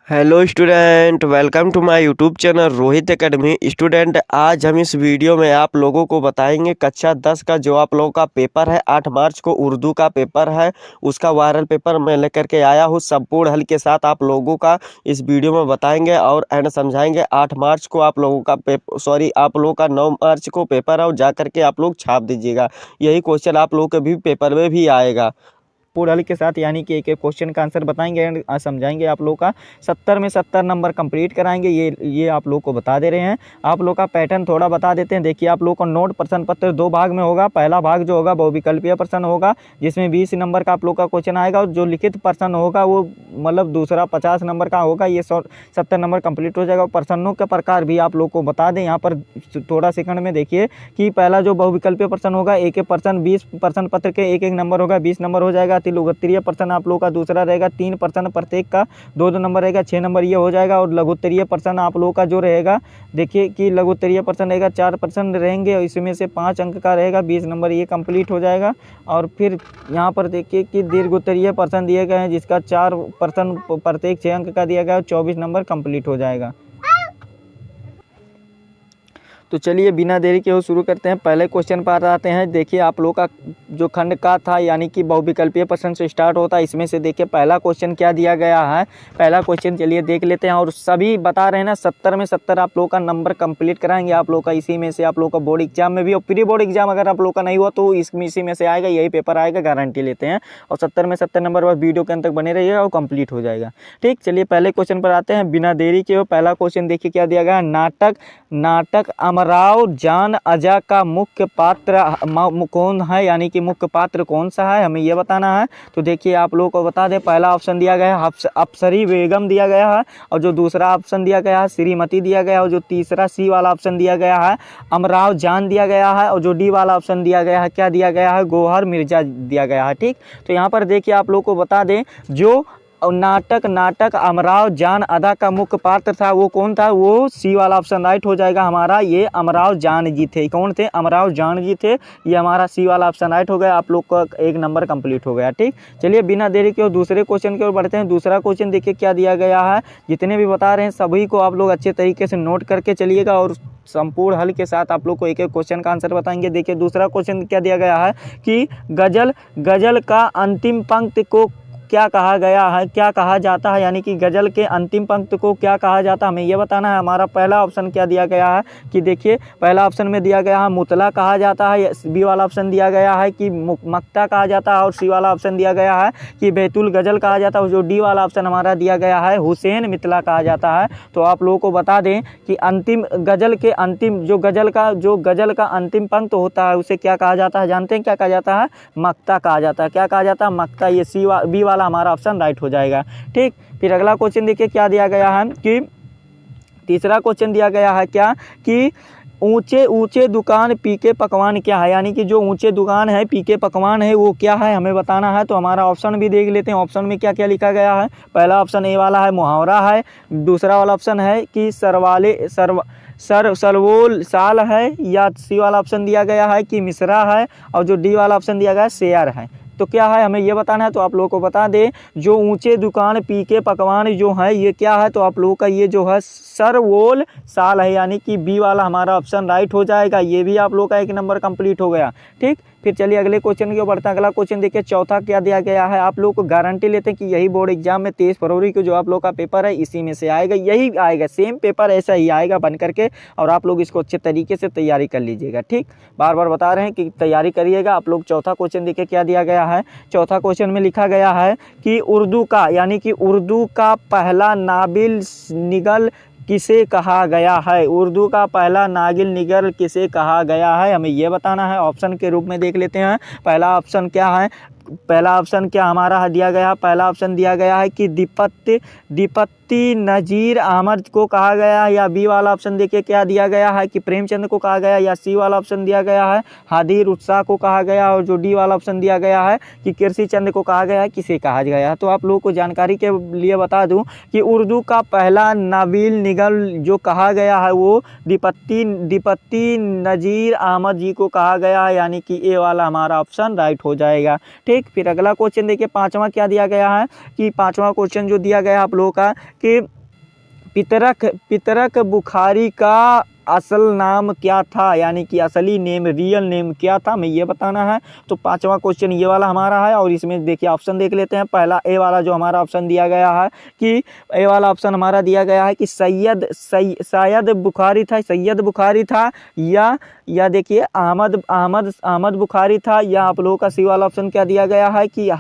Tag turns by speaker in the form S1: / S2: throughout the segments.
S1: Hello student, welcome to my YouTube channel Rohit academy. Student, आज हम इस वीडियो में आप लोगों को बताएंगे कक्षा 10 का जो आप लोगों का पेपर है 8 मार्च को उर्दू का पेपर है, उसका वायरल पेपर मैं लेकर के आया हूँ संपूर्ण हल के साथ। आप लोगों का इस वीडियो में बताएंगे और एंड समझाएंगे। 8 मार्च को आप लोगों का आप लोगों का 9 मार्च को पेपर है और जा करके आप लोग छाप दीजिएगा। यही क्वेश्चन आप लोगों के भी पेपर में भी आएगा पूर्ण हल के साथ, यानी कि एक एक क्वेश्चन का आंसर बताएंगे एंड समझाएंगे। आप लोग का 70 में 70 नंबर कंप्लीट कराएंगे, ये आप लोग को बता दे रहे हैं। आप लोग का पैटर्न थोड़ा बता देते हैं। देखिए, आप लोग का नोट प्रश्न पत्र 2 भाग में होगा। पहला भाग जो होगा बहुविकल्पीय प्रश्न होगा, जिसमें 20 नंबर का आप लोग का क्वेश्चन आएगा, और जो लिखित प्रश्न होगा वो मतलब दूसरा 50 नंबर का होगा। ये 70 नंबर कंप्लीट हो जाएगा। प्रश्नों के प्रकार भी आप लोग को बता दें यहाँ पर थोड़ा सेकंड में। देखिए कि पहला जो बहुविकल्पीय प्रश्न होगा, एक एक प्रश्न 20 प्रश्न पत्र के एक एक नंबर होगा, 20 नंबर हो जाएगा। उत्तरीय प्रश्न आप लोगों का दूसरा रहेगा, 3 प्रश्न प्रत्येक का 2-2 नंबर रहेगा, 6 नंबर ये हो जाएगा। और लघुत्तरीय प्रश्न आप लोगों का जो रहेगा, देखिए कि लघुत्तरीय प्रश्न रहेगा 4 प्रश्न रहेंगे, और इसमें से 5 अंक का रहेगा, 20 नंबर ये कंप्लीट हो जाएगा। और फिर यहाँ पर देखिए कि दीर्घोत्तरीय प्रश्न दिए गए हैं, जिसका 4 प्रश्न प्रत्येक 6 अंक का दिया गया है, 24 नंबर कंप्लीट हो जाएगा। तो चलिए बिना देरी के शुरू करते हैं। पहले क्वेश्चन पर आते हैं। देखिए, आप लोग का जो खंड का था, यानी कि बहुविकल्पीय प्रश्न से स्टार्ट होता है। इसमें से देखिए पहला क्वेश्चन क्या दिया गया है। पहला क्वेश्चन चलिए देख लेते हैं। और सभी बता रहे हैं ना, 70 में 70 आप लोग का नंबर कंप्लीट कराएंगे आप लोग का। इसी में से आप लोग का बोर्ड एग्जाम में भी, और प्री बोर्ड एग्जाम अगर आप लोग का नहीं हुआ तो इसी में से आएगा, यही पेपर आएगा, गारंटी लेते हैं। और 70 में 70 नंबर पर वीडियो के अंत तक बने रहिएगा और कंप्लीट हो जाएगा। ठीक, चलिए पहले क्वेश्चन पर आते हैं बिना देरी के। पहला क्वेश्चन देखिए क्या दिया गया है। नाटक अमराव जान अजा का मुख्य पात्र कौन है, यानी कि मुख्य पात्र कौन सा है, हमें यह बताना है। तो देखिए आप लोगों को बता दें, पहला ऑप्शन दिया गया है अप्सरी बेगम दिया गया है, और जो दूसरा ऑप्शन दिया गया है श्रीमती दिया गया है, और जो तीसरा सी वाला ऑप्शन दिया गया है अमराव जान दिया गया है, और जो डी वाला ऑप्शन दिया गया है क्या दिया गया है, गौहर मिर्जा दिया गया है। ठीक, तो यहाँ पर देखिए आप लोग को बता दें, जो नाटक अमराव जान अदा का मुख्य पात्र था वो कौन था, वो सी वाला ऑप्शन राइट हो जाएगा हमारा। ये अमराव जान जी थे। कौन थे? अमराव जान जी थे। ये हमारा सी वाला ऑप्शन राइट हो गया। आप लोग का 1 नंबर कंप्लीट हो गया। ठीक, चलिए बिना देरी के दूसरे क्वेश्चन की ओर बढ़ते हैं। दूसरा क्वेश्चन देखिए क्या दिया गया है। जितने भी बता रहे हैं सभी को आप लोग अच्छे तरीके से नोट करके चलिएगा, और संपूर्ण हल के साथ आप लोग को एक एक क्वेश्चन का आंसर बताएंगे। देखिए दूसरा क्वेश्चन क्या दिया गया है कि गजल का अंतिम पंक्ति को क्या कहा गया है, क्या कहा जाता है, यानी कि गजल के अंतिम पंक्ति को क्या कहा जाता है, हमें यह बताना है। हमारा पहला ऑप्शन क्या दिया गया है कि देखिए पहला ऑप्शन में दिया गया है मुतला कहा जाता है, बी वाला ऑप्शन दिया गया है कि मक्ता कहा जाता है, और सी वाला ऑप्शन दिया गया है कि बैतुल गजल कहा जाता है, और जो डी वाला ऑप्शन हमारा दिया गया है हुसैन मितला कहा जाता है। तो आप लोगों को बता दें कि अंतिम गजल के अंतिम जो गजल का अंतिम पंक्ति होता है उसे क्या कहा जाता है, जानते हैं क्या कहा जाता है? मक्ता कहा जाता है। क्या कहा जाता है? मक्ता। ये बी वाला हमारा ऑप्शन राइट हो जाएगा। ठीक, फिर अगला क्वेश्चन देखिए क्या दिया गया है कि तीसरा क्वेश्चन दिया गया है क्या कि ऊंचे दुकान पीके पकवान क्या है, यानी कि जो ऊंचे दुकान है पीके पकवान है वो क्या है, हमें बताना है। तो हमारा ऑप्शन भी देख लेते हैं। ऑप्शन में क्या क्या लिखा गया है। पहला ऑप्शन ए वाला है मुहावरा है, दूसरा वाला ऑप्शन है कि सरवोल साल है, या सी वाला ऑप्शन दिया गया है कि मिसरा है, और जो डी वाला ऑप्शन दिया गया है शेयर है। तो क्या है, हमें ये बताना है। तो आप लोगों को बता दें, जो ऊंचे दुकान पीके पकवान जो है ये क्या है, तो आप लोगों का ये जो है सरवोल साल है, यानी कि बी वाला हमारा ऑप्शन राइट हो जाएगा। ये भी आप लोगों का 1 नंबर कंप्लीट हो गया। ठीक, फिर चलिए अगले क्वेश्चन की ओर बढ़ते हैं। अगला क्वेश्चन देखिए चौथा क्या दिया गया है। आप लोग को गारंटी लेते हैं कि यही बोर्ड एग्जाम में 23 फरवरी को जो आप लोग का पेपर है इसी में से आएगा, यही आएगा, सेम पेपर ऐसा ही आएगा बन करके, और आप लोग इसको अच्छे तरीके से तैयारी कर लीजिएगा। ठीक, बार बार बता रहे हैं कि तैयारी करिएगा आप लोग। चौथा क्वेश्चन देखिए क्या दिया गया है। चौथा क्वेश्चन में लिखा गया है कि उर्दू का, यानी कि उर्दू का पहला नाबिल निगल किसे कहा गया है। उर्दू का पहला नागिल निगर किसे कहा गया है, हमें यह बताना है। ऑप्शन के रूप में देख लेते हैं। पहला ऑप्शन क्या है, पहला ऑप्शन क्या हमारा दिया गया है। पहला ऑप्शन दिया गया है कि दीपत्ती नजीर अहमद को कहा गया है, या बी वाला ऑप्शन देखिए क्या दिया गया है कि प्रेमचंद को कहा गया, या सी वाला ऑप्शन दिया गया है हादिर उत्साह को कहा गया, और जो डी वाला ऑप्शन दिया गया है कि कृषि चंद को कहा गया है, किसे कहा गया है। तो आप लोगों को जानकारी के लिए बता दूं कि उर्दू का पहला नाबिल निगल जो कहा गया है वो दीपत्ती नजीर अहमद जी को कहा गया है, यानी कि ए वाला हमारा ऑप्शन राइट हो जाएगा। ठीक, ठीक। फिर अगला क्वेश्चन देखिए, पाँचवा क्या दिया गया है कि पाँचवा क्वेश्चन जो दिया गया है आप लोगों का कि पितरक बुखारी का असल नाम क्या था, यानी कि असली नेम, रियल नेम क्या था, हमें ये बताना है। तो पांचवा क्वेश्चन ये वाला हमारा है और इसमें देखिए ऑप्शन देख लेते हैं। पहला ए वाला जो हमारा ऑप्शन दिया गया है कि ए वाला ऑप्शन हमारा दिया गया है कि सैयद बुखारी था, सैयद बुखारी था, या देखिए अहमद बुखारी था, या आप लोगों का सी वाला ऑप्शन क्या दिया गया है कि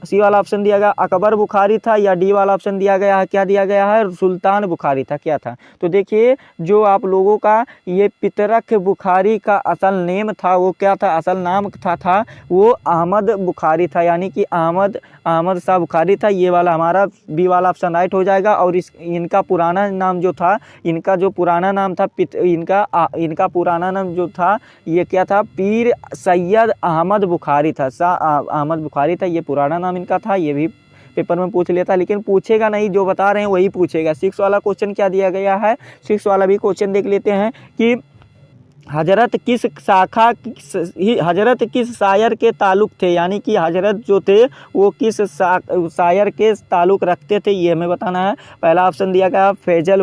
S1: सी वाला ऑप्शन दिया गया अकबर बुखारी था, या डी वाला ऑप्शन दिया गया है क्या दिया गया है सुल्तान बुखारी था, क्या था। तो देखिए जो आप लोगों का ये पितरक बुखारी का असल नेम था वो क्या था, असल नाम था वो अहमद बुखारी था, यानी कि अहमद शाह बुखारी था। ये वाला हमारा बी वाला ऑप्शन राइट हो जाएगा। और इनका पुराना नाम जो था, इनका जो पुराना नाम था इनका पुराना नाम जो था ये क्या था, पीर सैयद अहमद बुखारी था, शाह अहमद बुखारी था, ये पुराना नाम इनका था। ये भी पेपर में पूछ लेता, लेकिन पूछेगा नहीं, जो बता रहे हैं वही पूछेगा। 6 वाला क्वेश्चन क्या दिया गया है, 6 वाला भी क्वेश्चन देख लेते हैं कि हजरत किस शायर के ताल्लुक थे, यानी कि हजरत जो थे वो किस शायर के ताल्लुक रखते थे, ये हमें बताना है। पहला ऑप्शन दिया गया फैजल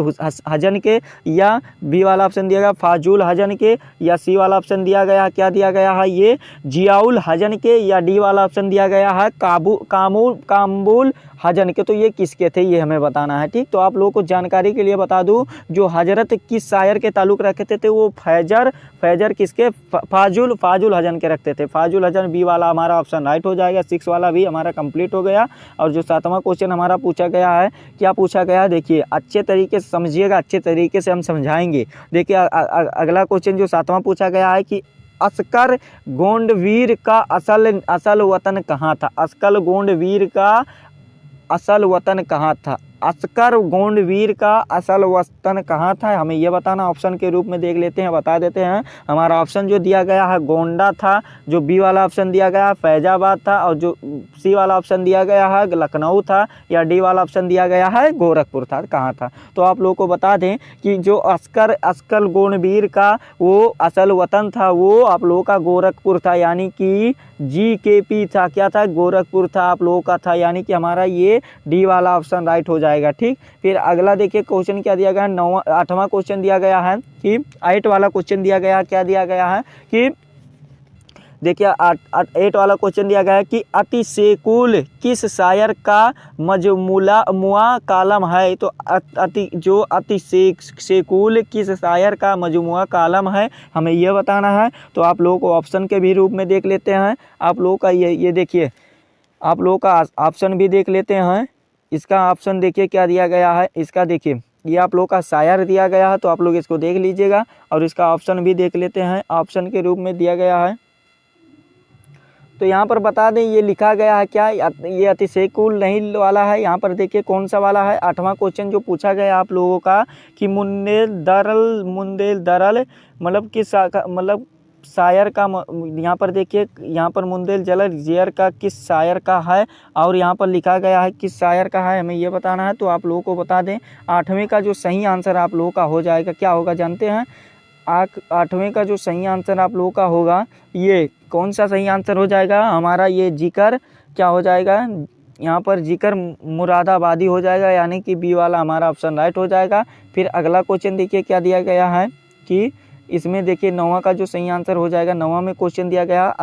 S1: हजन के, या बी वाला ऑप्शन दिया गया फाजुल हजन के, या सी वाला ऑप्शन दिया गया क्या दिया गया है ये जियाउल हजन के, या डी वाला ऑप्शन दिया गया है काम्बुल हजन के। तो ये किसके थे ये हमें बताना है, ठीक। तो आप लोगों को जानकारी के लिए बता दूं, जो हजरत किस शायर के ताल्लुक रखते थे वो फैजर किसके फाजुल हजन के रखते थे, फाजुल हजन। बी वाला हमारा ऑप्शन राइट हो जाएगा। 6 वाला भी हमारा कंप्लीट हो गया। और जो 7वां क्वेश्चन हमारा पूछा गया है, क्या पूछा गया है देखिए, अच्छे तरीके से समझिएगा, अच्छे तरीके से हम समझाएंगे। देखिए अगला क्वेश्चन जो 7वां पूछा गया है कि अस्कर गोंडवीर का असल वतन कहाँ था, अस्कर गोंडवीर का असल वतन कहाँ था, अस्कर गोंडवीर का असल वतन कहाँ था, हमें यह बताना। ऑप्शन के रूप में देख लेते हैं, बता देते हैं। हमारा ऑप्शन जो दिया गया है गोंडा था, जो बी वाला ऑप्शन दिया गया है फैजाबाद था, और जो सी वाला ऑप्शन दिया गया है लखनऊ था, या डी वाला ऑप्शन दिया गया है गोरखपुर था, कहाँ था। तो आप लोगों को बता दें कि जो अस्कर गोंडवीर का वो असल वतन था वो आप लोगों का गोरखपुर था, यानी कि GKP था, क्या था गोरखपुर था आप लोगों का था, यानी कि हमारा ये डी वाला ऑप्शन राइट हो जाएगा, ठीक। फिर अगला देखिए क्वेश्चन क्या दिया गया है, 8वां क्वेश्चन दिया गया है कि 8 वाला क्वेश्चन दिया गया, क्या दिया गया है कि देखिए 8 वाला क्वेश्चन दिया गया है कि अतिशेकुल किस शायर का मजमुआ कालम है। तो अतिशेकुल किस शायर का मजमुआ कालम है, हमें यह बताना है। तो आप लोगों को ऑप्शन के भी रूप में देख लेते हैं। आप लोगों का ये देखिए, आप लोगों का ऑप्शन भी देख लेते हैं। इसका ऑप्शन देखिए क्या दिया गया है, इसका देखिए ये आप लोगों का शायर दिया गया है, तो आप लोग इसको देख लीजिएगा। और इसका ऑप्शन भी देख लेते हैं, ऑप्शन के रूप में दिया गया है। तो यहाँ पर बता दें ये लिखा गया है क्या, ये अतिशेकुल नहीं वाला है। यहाँ पर देखिए कौन सा वाला है। 8वां क्वेश्चन जो पूछा गया आप लोगों का कि मुंदेल दरल मतलब किस मतलब शायर का, यहाँ पर देखिए यहाँ पर मुंदेल जलल जेयर का किस शायर का है, और यहाँ पर लिखा गया है किस शायर का है, हमें ये बताना है। तो आप लोगों को बता दें 8वें का जो सही आंसर आप लोगों का हो जाएगा, क्या होगा जानते हैं। 8वें का जो सही आंसर आप लोगों का होगा, ये कौन सा सही आंसर हो जाएगा हमारा, ये जिक्र क्या हो जाएगा, यहाँ पर जिक्र मुरादाबादी हो जाएगा, यानी कि बी वाला हमारा ऑप्शन राइट हो जाएगा। फिर अगला क्वेश्चन देखिए क्या दिया गया है कि इसमें देखिए 9वां का जो सही आंसर हो जाएगा, 9वां में क्वेश्चन दिया गया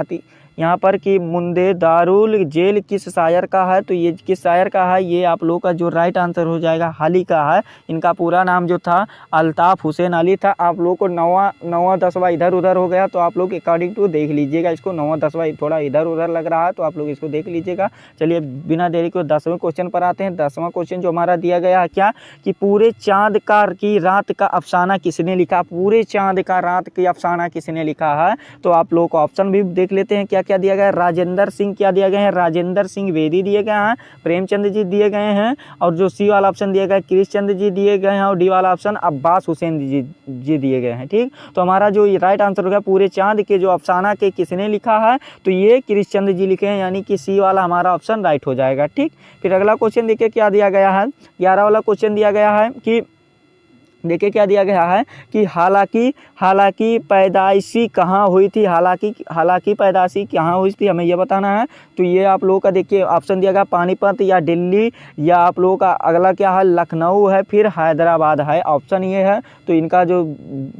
S1: यहाँ पर कि मुंदे दारुल जेल किस शायर का है। तो ये किस शायर का है, ये आप लोगों का जो राइट आंसर हो जाएगा हाली का है। इनका पूरा नाम जो था अल्ताफ़ हुसैन अली था। आप लोगों को 9वां 10वां इधर उधर हो गया, तो आप लोग अकॉर्डिंग टू देख लीजिएगा इसको। 9वां 10वां थोड़ा इधर उधर लग रहा है, तो आप लोग इसको देख लीजिएगा। चलिए बिना देरी को 10वें क्वेश्चन पर आते हैं। 10वां क्वेश्चन जो हमारा दिया गया है क्या कि पूरे चाँद की रात का अफसाना किसने लिखा, पूरे चाँद का रात की अफसाना किसने लिखा है। तो आप लोगों को ऑप्शन भी देख लेते हैं क्या दिया गया है। राजेंद्र सिंह क्या दिया गया है, राजेंद्र सिंह बेदी दिए गए हैं, प्रेमचंद जी दिए गए हैं, और जो सी वाला ऑप्शन दिया गया है कृष्णचंद्र जी दिए गए हैं, और डी वाला ऑप्शन अब्बास हुसैन जी दिए गए हैं, ठीक। तो हमारा जो राइट आंसर होगा पूरे चांद के जो अफसाना के किसने लिखा है, तो ये कृष्णचंद्र जी लिखे हैं, यानी कि सी वाला हमारा ऑप्शन राइट हो जाएगा, ठीक। फिर अगला क्वेश्चन देखिए क्या दिया गया है। 11वां वाला क्वेश्चन दिया गया है कि देखिए क्या दिया गया है कि हालांकि पैदाइशी कहाँ हुई थी, हालांकि पैदाइशी कहाँ हुई थी, हमें ये बताना है। तो ये आप लोगों का देखिए ऑप्शन दिया गया पानीपत या दिल्ली, या आप लोगों का अगला क्या है लखनऊ है, फिर हैदराबाद है, ऑप्शन ये है। तो इनका जो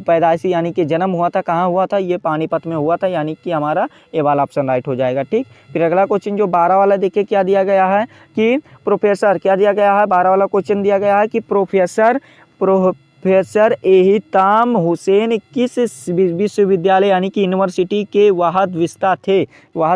S1: पैदाइशी यानी कि जन्म हुआ था कहाँ हुआ था, ये पानीपत में हुआ था, यानी कि हमारा ए वाला ऑप्शन राइट हो जाएगा। ठीक, फिर अगला क्वेश्चन जो 12 वाला देखिए क्या दिया गया है कि प्रोफेसर, क्या दिया गया है 12 वाला क्वेश्चन दिया गया है कि प्रोफेसर एहिताम हुसैन किस विश्वविद्यालय यानी कि यूनिवर्सिटी के वाहद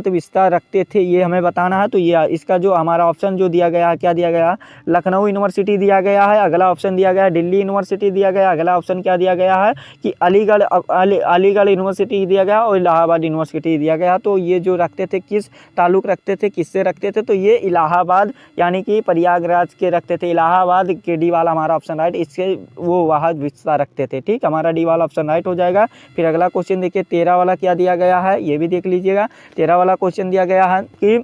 S1: विस्तार रखते थे, ये हमें बताना है। तो ये इसका जो हमारा ऑप्शन जो दिया गया है क्या दिया गया, लखनऊ यूनिवर्सिटी दिया गया है, अगला ऑप्शन दिया गया है दिल्ली यूनिवर्सिटी दिया गया, अगला ऑप्शन क्या दिया गया है कि अलीगढ़ यूनिवर्सिटी दिया गया और इलाहाबाद यूनिवर्सिटी दिया गया। तो ये जो रखते थे किस ताल्लुक़ रखते थे, किससे रखते थे, तो ये इलाहाबाद यानी कि प्रयागराज के रखते थे, इलाहाबाद के डी वाला हमारा ऑप्शन राइट, इससे वो वाहद विस्तार रखते थे। ठीक, हमारा डी वाला ऑप्शन राइट हो जाएगा। फिर अगला क्वेश्चन देखिए 13 वाला क्या दिया गया है, ये भी देख लीजिएगा। 13 वाला क्वेश्चन दिया गया है कि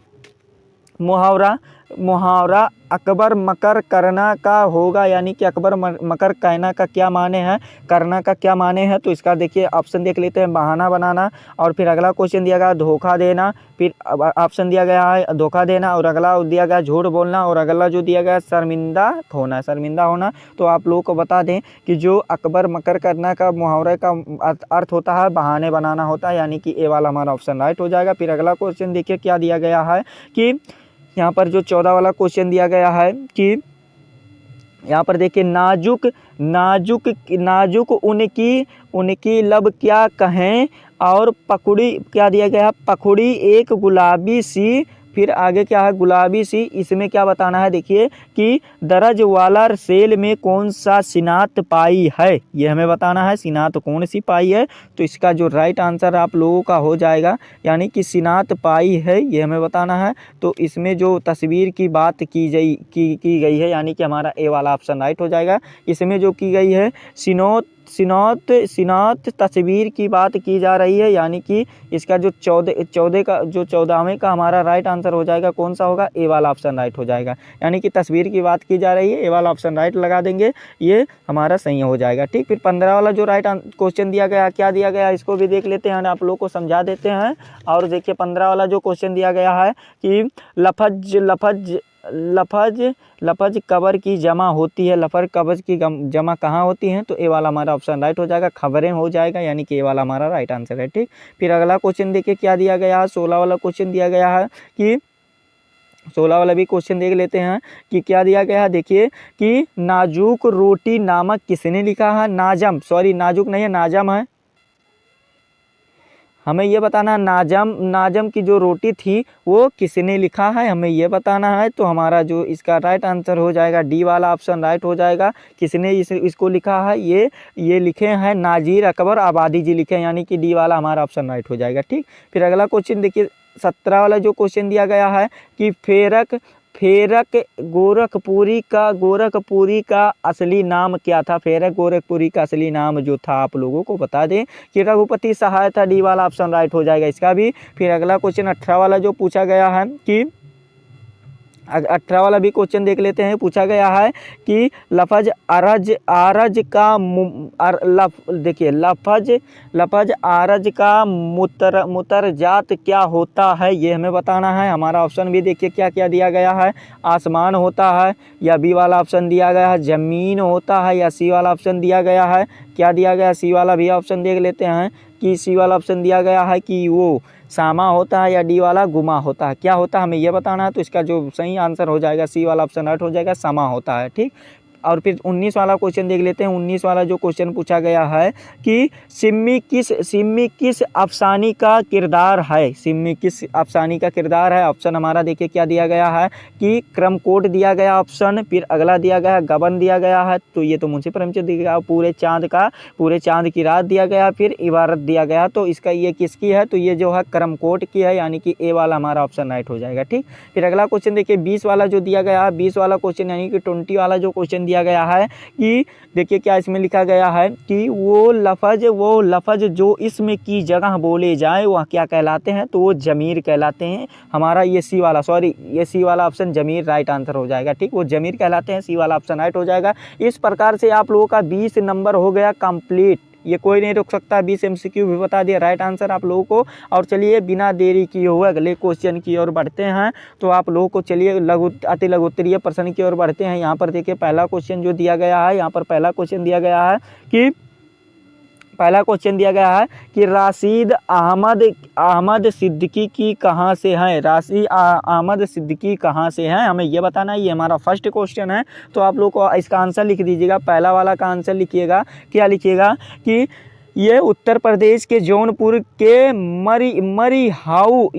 S1: मुहावरा अकबर मकर करना का होगा, यानी कि अकबर मकर कहना का क्या माने हैं, करना का क्या माने हैं। तो इसका देखिए ऑप्शन देख लेते हैं, बहाना बनाना, और फिर अगला क्वेश्चन दिया गया धोखा देना, फिर ऑप्शन दिया गया है धोखा देना, और अगला दिया गया झूठ बोलना, और अगला जो दिया गया शर्मिंदा होना। तो आप लोगों को बता दें कि जो अकबर मकर करना का मुहावरे का अर्थ होता है बहाने बनाना होता है, यानी कि ए वाला हमारा ऑप्शन राइट हो जाएगा। फिर अगला क्वेश्चन देखिए क्या दिया गया है कि यहाँ पर जो 14 वाला क्वेश्चन दिया गया है कि यहाँ पर देखिए नाजुक उनकी लब क्या कहें, और पकड़ी क्या दिया गया है, पकड़ी एक गुलाबी सी, फिर आगे क्या है गुलाबी सी, इसमें क्या बताना है देखिए कि दरज वाला सेल में कौन सा सिनात पाई है, ये हमें बताना है सिनात कौन सी पाई है। तो इसका जो राइट आंसर आप लोगों का हो जाएगा, यानी कि सिनात पाई है, ये हमें बताना है। तो इसमें जो तस्वीर की बात की गई है, यानी कि हमारा ए वाला ऑप्शन राइट हो जाएगा। इसमें जो की गई है सिनात तस्वीर की बात की जा रही है, यानी कि इसका जो 14वें का हमारा राइट आंसर हो जाएगा कौन सा होगा, ए वाला ऑप्शन राइट हो जाएगा। यानी कि तस्वीर की बात की जा रही है, ए वाला ऑप्शन राइट लगा देंगे, ये हमारा सही हो जाएगा। ठीक, फिर 15 वाला जो राइट क्वेश्चन दिया गया क्या दिया गया, इसको भी देख लेते हैं, आप लोग को समझा देते हैं। और देखिए 15 वाला जो क्वेश्चन दिया गया है कि लफज कबर की जमा होती है, लफज कबर की जमा कहाँ होती हैं, तो ए वाला हमारा ऑप्शन राइट हो जाएगा, खबरें हो जाएगा, यानी कि ए वाला हमारा राइट आंसर है। ठीक, फिर अगला क्वेश्चन देखिए क्या दिया गया है, 16 वाला क्वेश्चन दिया गया है कि 16 वाला भी क्वेश्चन देख लेते हैं कि क्या दिया गया है। देखिए कि नाजुक रोटी नामक किसने लिखा है, नाजुक नहीं है, नाजम है, हमें ये बताना है नाजम की जो रोटी थी वो किसने लिखा है, हमें ये बताना है। तो हमारा जो इसका राइट आंसर हो जाएगा डी वाला ऑप्शन राइट हो जाएगा। किसने इसको लिखा है, ये लिखे हैं नाजीर अकबर आबादी जी लिखे हैं, यानी कि डी वाला हमारा ऑप्शन राइट हो जाएगा। ठीक, फिर अगला क्वेश्चन देखिए 17 वाला जो क्वेश्चन दिया गया है कि फेरक गोरखपुरी का असली नाम क्या था, फेरक गोरखपुरी का असली नाम जो था आप लोगों को बता दें कि रघुपति सहाय था, डी वाला ऑप्शन राइट हो जाएगा इसका भी। फिर अगला क्वेश्चन 18 वाला जो पूछा गया है कि 18 वाला भी क्वेश्चन देख लेते हैं, पूछा गया है कि लफज आरज का देखिए लफज आरज का मुतरजात क्या होता है, ये हमें बताना है। हमारा ऑप्शन भी देखिए क्या क्या दिया गया है, आसमान होता है, या बी वाला ऑप्शन दिया गया है ज़मीन होता है, या सी वाला ऑप्शन दिया गया है क्या दिया गया, सी वाला भी ऑप्शन देख लेते हैं कि सी वाला ऑप्शन दिया गया है कि वो सामा होता है, या डी वाला गुमा होता है, क्या होता है हमें ये बताना है। तो इसका जो सही आंसर हो जाएगा सी वाला ऑप्शन राइट हो जाएगा, सामा होता है। ठीक, और फिर 19 वाला क्वेश्चन देख लेते हैं। 19 वाला जो क्वेश्चन पूछा गया है कि सिम्मी किस अफसानी का किरदार है, सिम्मी किस अफसानी का किरदार है। ऑप्शन हमारा देखिए क्या दिया गया है कि क्रम कोट दिया गया ऑप्शन, फिर अगला दिया गया है गबन दिया गया है, तो ये तो मुंशी प्रेमचंद दिया गया, पूरे चांद की रात दिया गया, फिर इबारत दिया गया। तो इसका ये किसकी है, तो ये जो है क्रम कोट की है, यानी कि ए वाला हमारा ऑप्शन राइट हो जाएगा। ठीक, फिर अगला क्वेश्चन देखिए 20 वाला जो दिया गया है, 20 वाला क्वेश्चन यानी कि 20 वाला जो क्वेश्चन दिया गया है कि देखिए क्या इसमें लिखा गया है कि वो लफज जो इसम की जगह बोले जाए वह क्या कहलाते हैं, तो वो जमीर कहलाते हैं। हमारा ये सी वाला ऑप्शन जमीर राइट आंसर हो जाएगा। ठीक, वो जमीर कहलाते हैं, सी वाला ऑप्शन राइट हो जाएगा। इस प्रकार से आप लोगों का 20 नंबर हो गया कंप्लीट। ये कोई नहीं रोक सकता। 20 MCQ भी बता दिया राइट आंसर आप लोगों को। और चलिए बिना देरी किए हुए अगले क्वेश्चन की ओर बढ़ते हैं। तो आप लोगों को चलिए अति लघु उत्तरीय प्रश्न की ओर बढ़ते हैं। यहाँ पर देखिए पहला क्वेश्चन जो दिया गया है, यहाँ पर पहला क्वेश्चन दिया गया है कि राशिद अहमद सिद्दीकी की कहाँ से हैं। राशिद अहमद सिद्दीकी कहाँ से हैं, हमें ये बताना है। ये हमारा फर्स्ट क्वेश्चन है। तो आप लोग को इसका आंसर लिख दीजिएगा। पहला वाला का आंसर लिखिएगा, क्या लिखिएगा कि ये उत्तर प्रदेश के जौनपुर के मरियाहू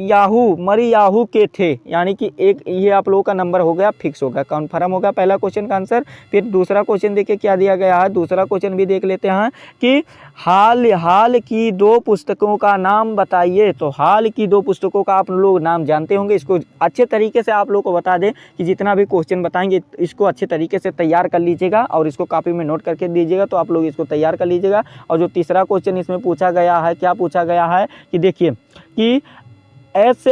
S1: के थे। यानी कि एक ये आप लोगों का नंबर हो गया फिक्स होगा, कन्फर्म होगा पहला क्वेश्चन का आंसर। फिर दूसरा क्वेश्चन देखिए क्या दिया गया है। दूसरा क्वेश्चन भी देख लेते हैं कि हाल की 2 पुस्तकों का नाम बताइए। तो हाल की 2 पुस्तकों का आप लोग नाम जानते होंगे। इसको अच्छे तरीके से आप लोग को बता दें कि जितना भी क्वेश्चन बताएंगे इसको अच्छे तरीके से तैयार कर लीजिएगा और इसको कॉपी में नोट करके दीजिएगा। तो आप लोग इसको तैयार कर लीजिएगा। और जो तीसरा क्वेश्चन इसमें पूछा गया है, क्या पूछा गया है कि देखिए कि एस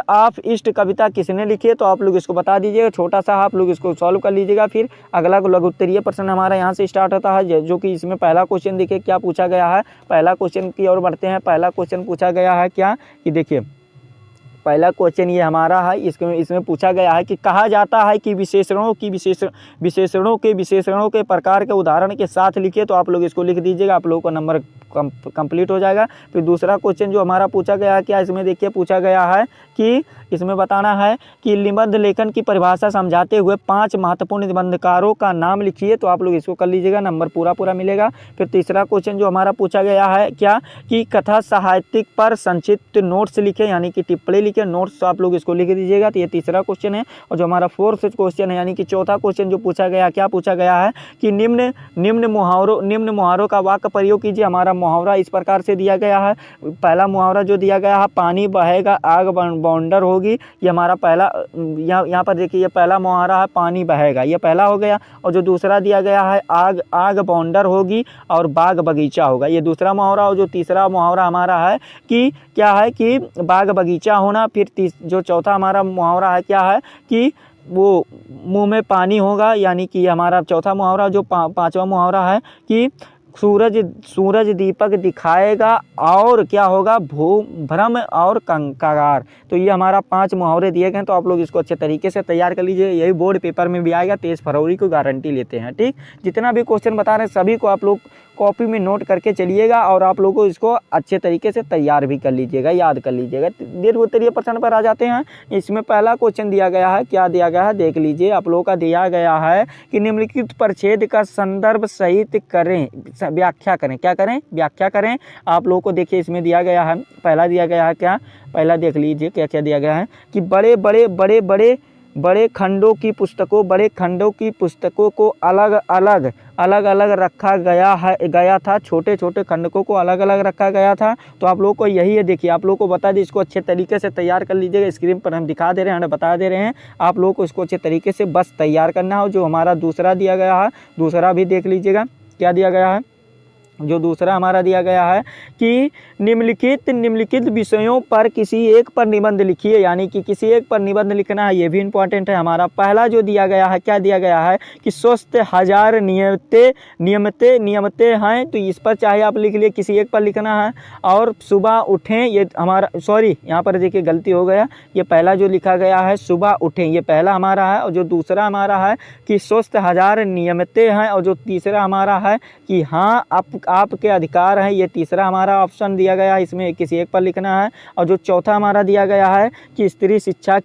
S1: ऑफ ईस्ट कविता किसने लिखी है। तो आप लोग इसको बता दीजिएगा, छोटा सा आप लोग इसको सॉल्व कर लीजिएगा। फिर अगला लघु उत्तरीय प्रश्न हमारा यहाँ से स्टार्ट होता है, जो कि इसमें पहला क्वेश्चन देखिए क्या पूछा गया है। पहला क्वेश्चन की ओर बढ़ते हैं। पहला क्वेश्चन पूछा गया है क्या कि देखिए पहला क्वेश्चन ये हमारा है। इसमें पूछा गया है कि कहा जाता है कि विशेषणों के प्रकार के उदाहरण के साथ लिखिए। तो आप लोग इसको लिख दीजिएगा, आप लोगों का नंबर कंप्लीट हो जाएगा। फिर दूसरा क्वेश्चन जो हमारा पूछा गया है, क्या इसमें देखिए पूछा गया है कि इसमें बताना है कि निबंध लेखन की परिभाषा समझाते हुए 5 महत्वपूर्ण निबंधकारों का नाम लिखिए। तो आप लोग इसको कर लीजिएगा, नंबर पूरा मिलेगा। फिर तीसरा क्वेश्चन जो हमारा पूछा गया है क्या कि कथा साहित्यिक पर संक्षिप्त नोट्स लिखे, यानी कि टिप्पणी लिखे, नोट्स। तो आप लोग इसको लिख दीजिएगा। तो ये तीसरा क्वेश्चन है। और जो हमारा फोर्थ क्वेश्चन है यानी कि चौथा क्वेश्चन जो पूछा गया, क्या पूछा गया है कि निम्न मुहावरों का वाक्य प्रयोग कीजिए। हमारा मुहावरा इस प्रकार से दिया गया है। पहला मुहावरा जो दिया गया है, पानी बहेगा आग बौंडर होगी। ये हमारा पहला यहाँ पर देखिए, ये पहला मुहावरा है, पानी बहेगा, ये पहला हो गया। और जो दूसरा दिया गया है, आग बौंडर होगी और बाग बगीचा होगा, ये दूसरा मुहावरा। और जो तीसरा मुहावरा हमारा है कि क्या है कि बाग बगीचा होना। फिर जो चौथा हमारा मुहावरा है क्या है कि वो मुंह में पानी होगा, यानी कि हमारा चौथा मुहावरा। जो पांचवा मुहावरा है कि सूरज दीपक दिखाएगा और क्या होगा, भ्रम और कंगार। तो ये हमारा 5 मुहावरे दिए गए। तो आप लोग इसको अच्छे तरीके से तैयार कर लीजिए। यही बोर्ड पेपर में भी आएगा, 23 फरवरी को गारंटी लेते हैं। ठीक, जितना भी क्वेश्चन बता रहे हैं सभी को आप लोग कॉपी में नोट करके चलिएगा और आप लोगों को इसको अच्छे तरीके से तैयार भी कर लीजिएगा, याद कर लीजिएगा। दीर्घ उत्तरीय प्रश्न पर आ जाते हैं। इसमें पहला क्वेश्चन दिया गया है, क्या दिया गया है देख लीजिए। आप लोगों का दिया गया है कि निम्नलिखित परिच्छेद का संदर्भ सहित करें, व्याख्या करें। क्या करें, व्याख्या करें। आप लोगों को देखिए इसमें दिया गया है, पहला दिया गया है क्या, पहला देख लीजिए क्या क्या दिया गया है कि बड़े खंडों की पुस्तकों को अलग अलग रखा गया था। छोटे छोटे खंडकों को अलग अलग रखा गया था। तो आप लोगों को यही है, देखिए आप लोगों को बता दें, इसको अच्छे तरीके से तैयार कर लीजिएगा। स्क्रीन पर हम दिखा दे रहे हैं, बता दे रहे हैं। आप लोगों को इसको अच्छे तरीके से बस तैयार करना हो। जो हमारा दूसरा दिया गया है, दूसरा भी देख लीजिएगा क्या दिया गया है। जो दूसरा हमारा दिया गया है कि निम्नलिखित विषयों पर किसी एक पर निबंध लिखिए, यानी कि किसी एक पर निबंध लिखना है। ये भी इंपॉर्टेंट है। हमारा पहला जो दिया गया है, क्या दिया गया है कि स्वस्थ 1000 नियमतें हैं। तो इस पर चाहे आप लिख लिए, किसी एक पर लिखना है। और सुबह उठें, ये हमारा यहाँ पर देखिए गलती हो गया, ये पहला जो लिखा गया है सुबह उठें, ये पहला हमारा है। और जो दूसरा हमारा है कि स्वस्थ 1000 नियमतें हैं। और जो तीसरा हमारा है कि हाँ आपके अधिकार हैं, ये तीसरा हमारा ऑप्शन दिया गया है। इसमें किसी एक पर लिखना है। और जो चौथा हमारा दिया गया है कि स्त्री शिक्षा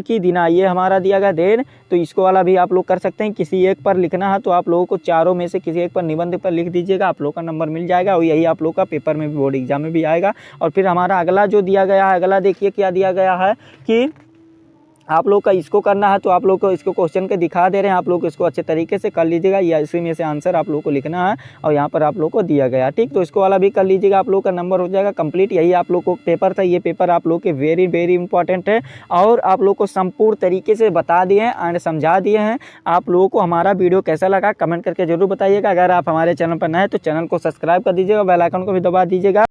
S1: की दिना, ये हमारा दिया गया देन। तो इसको वाला भी आप लोग कर सकते हैं, किसी एक पर लिखना है। तो आप लोगों को चारों में से किसी एक पर निबंध पर लिख दीजिएगा, आप लोगों का नंबर मिल जाएगा। और यही आप लोग का पेपर में भी, बोर्ड एग्जाम में भी आएगा। और फिर हमारा अगला जो दिया गया है, अगला देखिए क्या दिया गया है कि आप लोग का इसको करना है तो आप लोग को इसको क्वेश्चन के दिखा दे रहे हैं, आप लोग इसको अच्छे तरीके से कर लीजिएगा, या इसी में से आंसर आप लोग को लिखना है और यहाँ पर आप लोग को दिया गया। ठीक, तो इसको वाला भी कर लीजिएगा, आप लोग का नंबर हो जाएगा कंप्लीट। यही आप लोग को पेपर था, ये पेपर आप लोग के वेरी वेरी इंपॉर्टेंट है और आप लोग को संपूर्ण तरीके से बता दिए हैं एंड समझा दिए हैं। आप लोगों को हमारा वीडियो कैसा लगा कमेंट करके जरूर बताइएगा। अगर आप हमारे चैनल पर नए हैं तो चैनल को सब्सक्राइब कर दीजिएगा, बेल आइकन को भी दबा दीजिएगा।